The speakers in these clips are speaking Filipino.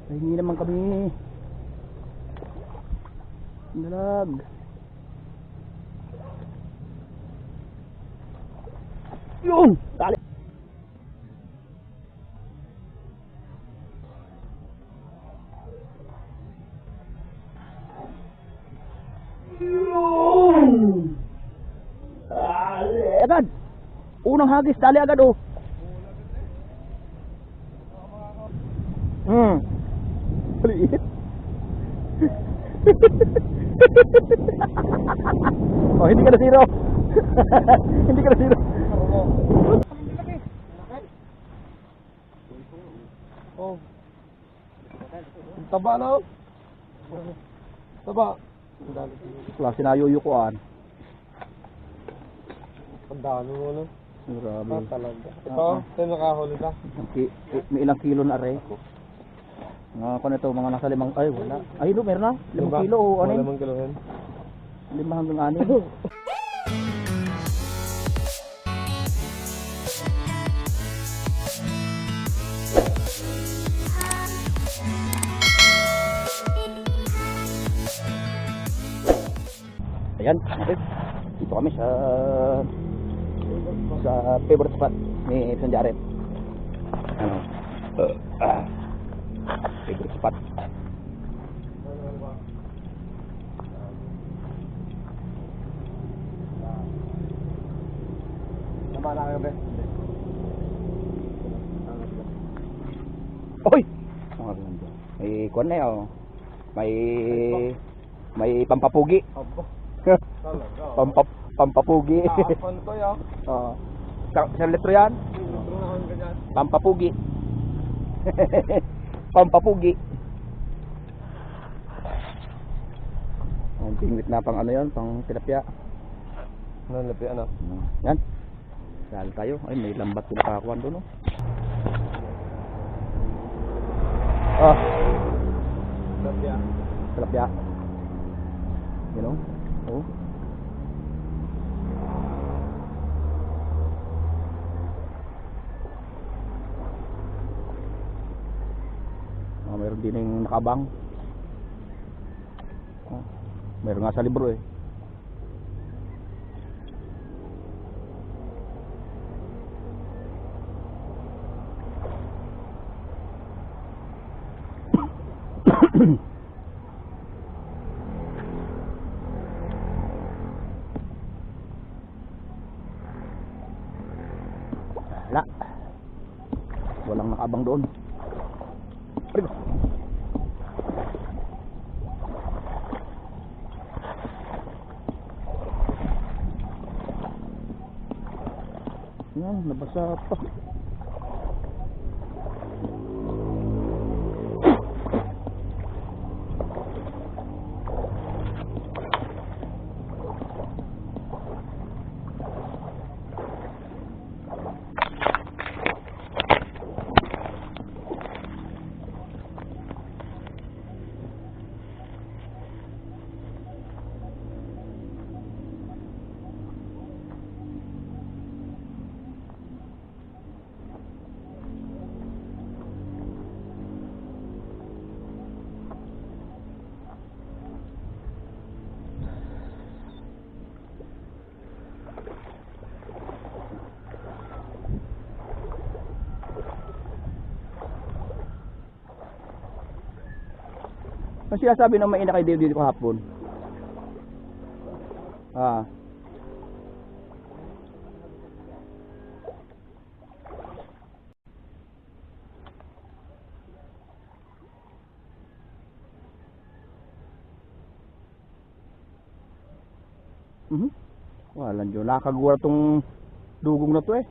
Pahingi naman kami. Dalag. Yun! Dali! Yun! Dali agad! Unang hagis, dali agad oh! Maliit. Oh, hindi ka na zero. Hindi ka na zero. Oh. Taba na. Taba. Klase na yuyukuan. Ang dami mo no. Grabe. Talaga. Ito, ito nakahuli ka. May ilang kilo na are. Mga ko na ito, mga nasa 5, ay wala. Ay no, meron na. 5 kilo o 6. 5 kilo yan. 5 hanggang 6. Ayan, dito kami sa favorite spot ni San Jared. Ano? Favorite spot. Tama na kayo, be. Oy! May kuwan na yun. May pampapugi. Abo. Talaga. Pampapugi. Tapon to yun. Oo. Isang litro yan? Litro na kang ganyan. Pampapugi. Pampapugi. Ang pingwit na pang ano yan, pang tilapia. Nalapi, ano? Yan. Dahil tayo. Ay, may lambat yung nakakuhan doon, no? Ah, Tilapia. tilapia. You know? Oh. Meron din yung nakabang. Meron nga sa libro eh. Wala. Walang nakabang doon. Arriba. Yan, nabasa pa. Ang sinasabi ng maina kay Dave dito kahapon. Ah. Walang Diyo. Nakakagawa tong dugong na to eh.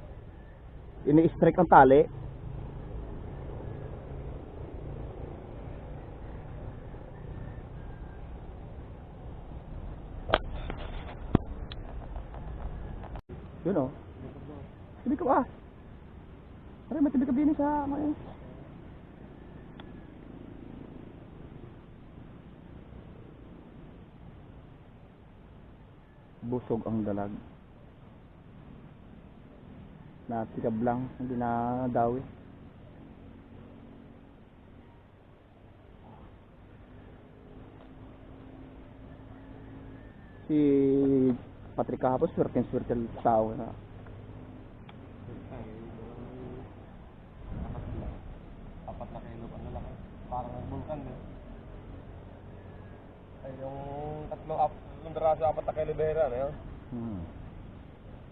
Ini-strike ang tali. Yun o. Tibi ka ba? Aray, may tibi ka din sa ngayon. Busog ang dalag. Natikab lang, hindi na dawi. Si Patrick kahapon, swerte tao na. Apat na kilo pa na laki. Parang nag-vulkan din. Ay, yung tatlong daraso, 4 na kilo behera na yun.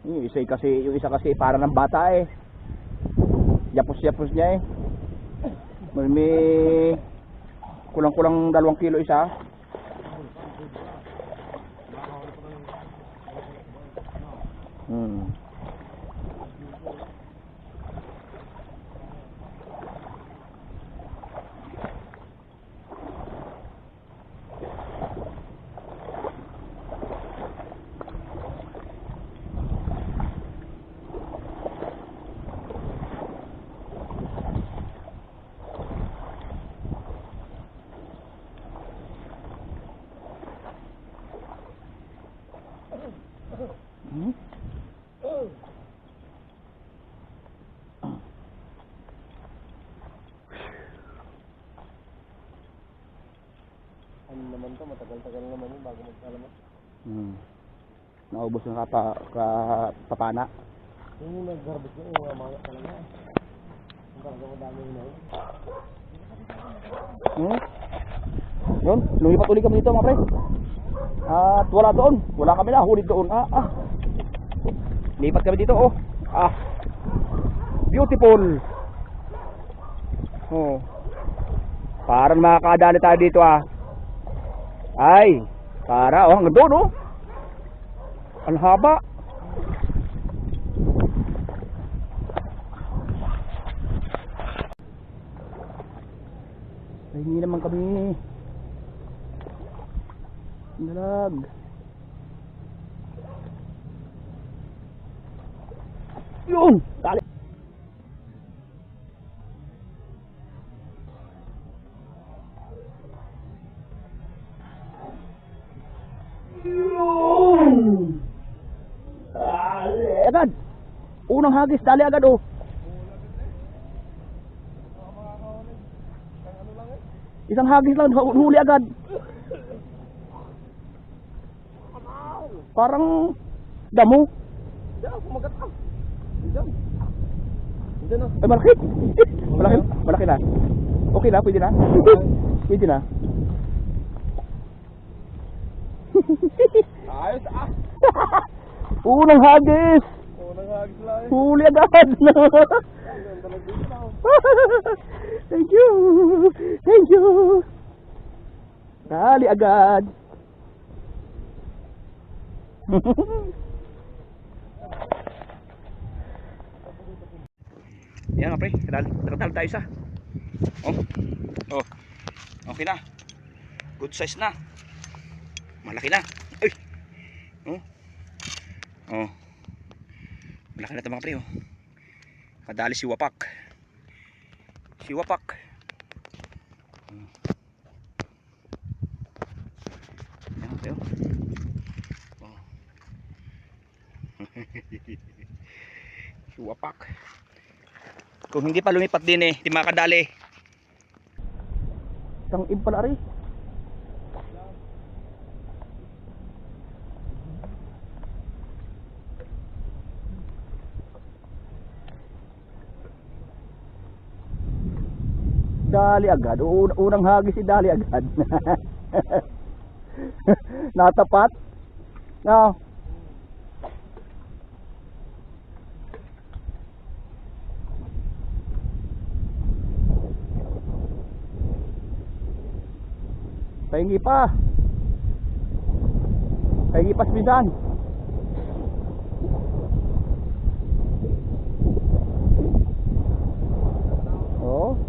Yung isa kasi para ng bata eh. Yapos-yapos niya eh. May kulang-kulang 2 kilo isa. Ano naman to, matagal-tagal naman yun bago magkalaman. Naubos ng kapapana. Yung nag-garbage yun, yung mga talaga. Ang talaga madami yun yun. Yun, lumipat ulit kami dito mga pre. At wala doon, wala kami na, huli doon. Lipat kami dito oh. Beautiful. Oh. Parang makakadali tayo dito Ay, para hanggang doon oh. Ang haba. Ay, hindi naman kami nalag. Yun, tali. Yun. Dali agad. Unang hagis, dali agad oh. Isang hagis lang, huli agad. Parang damo. Diyan, kumagat ka. Diyan. Diyan na. Ay, malaki. Malaki na. Okay na, pwede na. Pwede na. Ayos Unang hagis. Unang hagis lang eh. Huli agad. Thank you. Thank you. Dali agad. Yan nga pre, nakatalo tayo isa. Okay na. Good size na. Malaki na. Ay. Malaki na ito mga pre Kadali si Wapak. Yan pre Si Wapak. Kung hindi pa lumipat din di makadali. Isang impala rin. Dali agad. Unang hagis si dali agad. Natapat. No. Pahingi pa sepisan. Oh.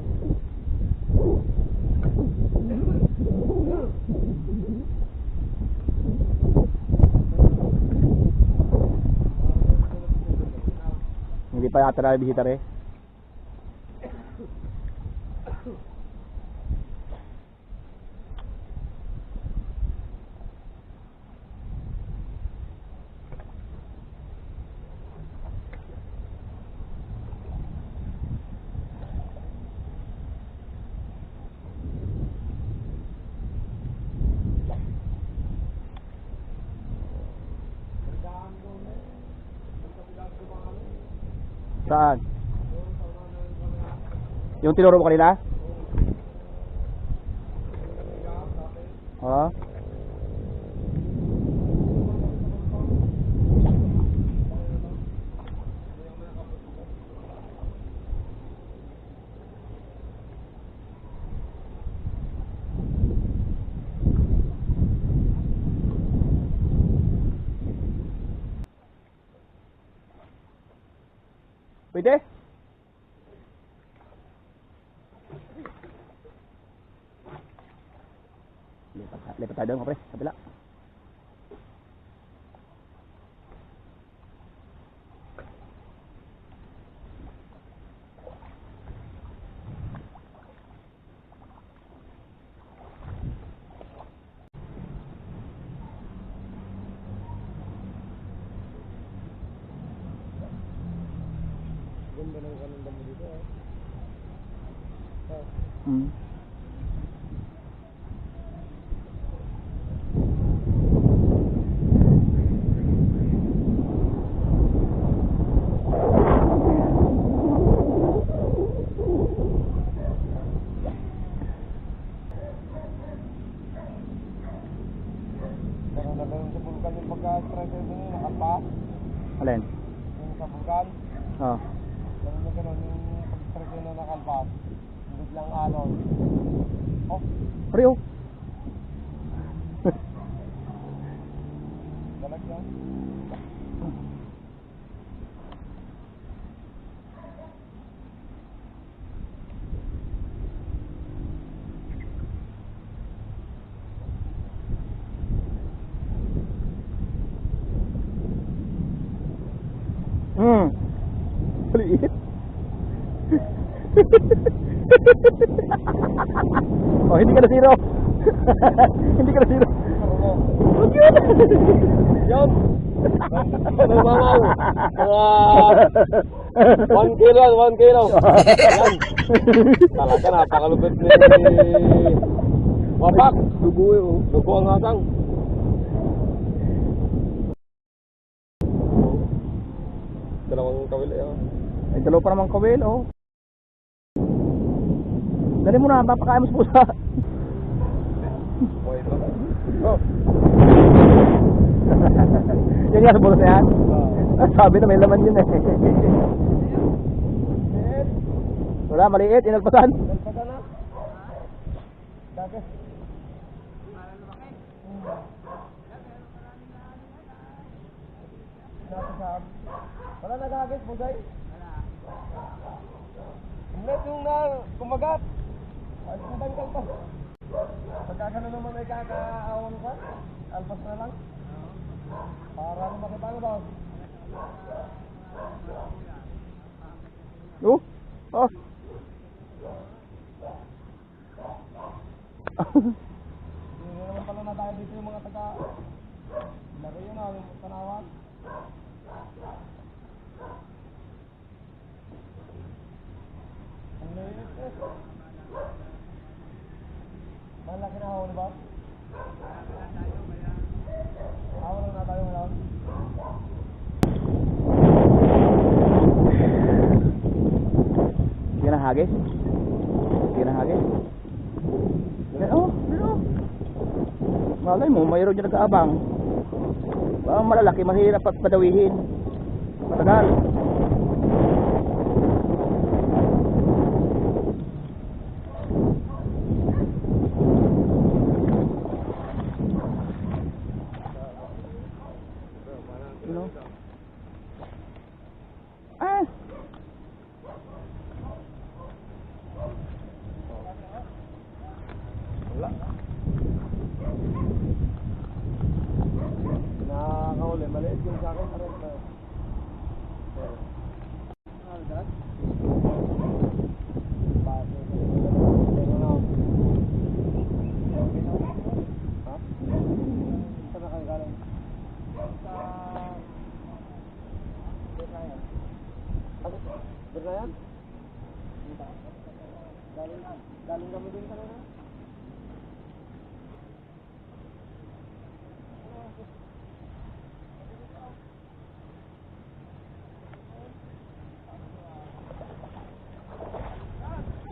Hindi pa yata na bisita rin. Saan? Yung tinuro mo kanina? Oo. Pwede? Lipat tayo doon, kapre. Kabila. Ganda ng kananda mo dito eh. Hmm. Pero nagano'n sa bulkan yung pagka-striker mo yun, nakalpas. Alin? Yung sa bulkan. Oo. Ganun na ganun, yung pag-striker na nakalpas. Biglang alon. Oh, Pre, oh. dalag yan. Hmm. Maliit. Oh, hindi ka na zero. Hindi ka na zero. Huwag yun. Yan! Nagmamaw! Mga 1 kilo yan, 1 kilo! Yan! Talaga napakalupit ni Wapak! Dugo eh, oh. Dugo ang hatang. Dalawang kawil eh. Ay, dalawa pa naman kawil, oh. Dali mo na, papakain mo sa pusa. Wait lang. Oh! Yan nga sa bulas na yan. Sabi na may laman yun eh. Wala, maliit, inalpasan. Nagpasa na? Dati. Nasasab. Wala nagagis, Bugay? Wala. Hindi, yung na kumagat. Ay, kumabangkal pa. Pagkakano naman may kakaawan ka, alpas na lang. Para na makita mo daw. Oh, oh. Hindi naman pala na tayo dito yung mga taga... Laro yun ah, yung tanawan. Ang liit eh. Malaki na hawal ba? Hawal na tayo ngayon. Hindi na hagis. Hindi na hagis. Oh, pero. Malay mo, mayroon dyan nag-aabang. Ang malalaki, mahirap at padawihin. Matagal. No? Ah! Wala. Nakakahuli, maliit yung sa akin. Aray, aray. Aldat? Bakit? Ano? Ha? Saan na kayo galing? Sa... Bernayan. Ano? Bernayan? Galing kami din kanina?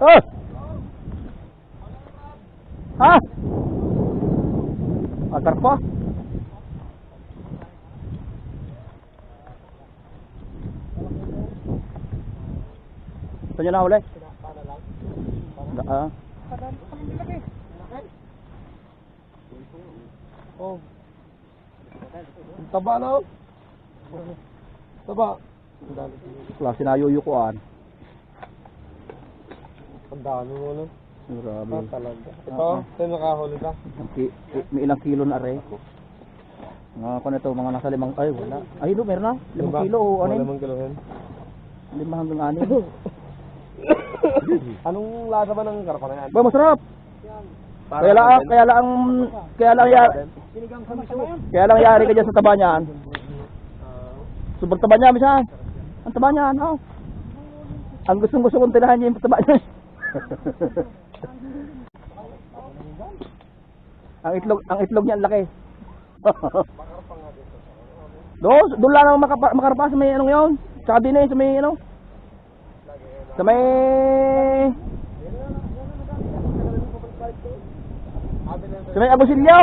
Oh! Ha? Atar pa? Ito nyo na huli? Para lang. Ah. Oh. Taba na, oh. Taba. Klase na yuyukuan. Ang dami mo, no? Grabe. Talaga. Ito, ito yung nakahuli ka. May ilang kilo na are. Mga ko na ito, mga nasa 5, ay wala. Ay no, meron na. 5 kilo o ano? 5 kilo yan. 5 hanggang 6. Anong lasa ba ng karpa na yan? Ba, masarap. Parang Kaya lang yari ka dyan sa taba niyan. Sobrang taba niya, misan. Ang taba niyan, oh. Ang gusto kong tirahan niya yung taba niyan. ang itlog niya ang laki. Doon lang ako makarpa sa may anong yun. Tsaka din sa may ano. Sa may Agosilyo.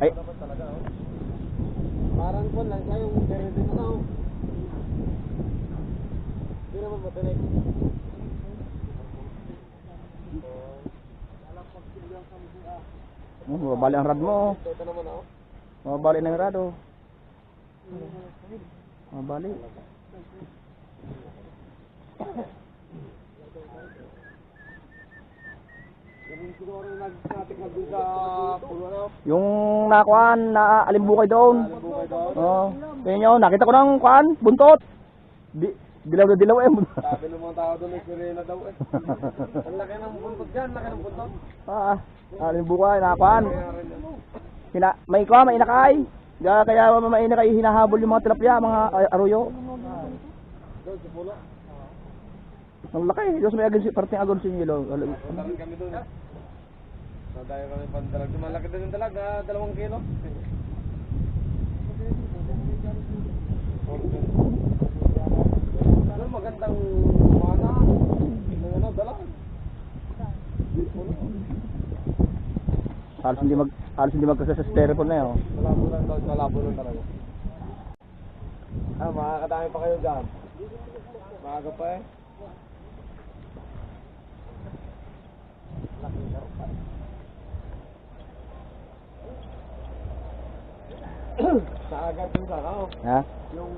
Ay. Parang kon lang siya yung derivative na, oh. Hindi naman matinig. Mabali ang rad mo. Ito naman, oh. Mabali ng rad, oh. Mabali. Yung siguro nagkatikag dun sa pulo, ano? Yung nakuan na alimbukay doon. Bukay doon. Oo. Kaya nyo, nakita ko ng kuan, buntot. Dilaw na dilaw eh. Sabi ng mga tao doon, sirena daw eh. Ang laki ng buntot dyan, laki ng buntot. Alimbukay, nakuan. Kaya rin yan. May kuan, may inakay. Kaya may inakay hinahabol yung mga tilapia, mga aruyo. Doon sa pulo. Ang laki. Diyos may agency, parting agon sa inyo. Punta rin kami doon. Nadayo kami pandalag. Malaki din yung dalag, 2 kilo. Ano magandang mana? Ano, dalag? Halos hindi magkasastero na yun. Malabo lang daw, malabo lang talaga. Makakadami pa kayo dyan. Maaga pa eh. Sa agad yung sana, oh. Ha? Yung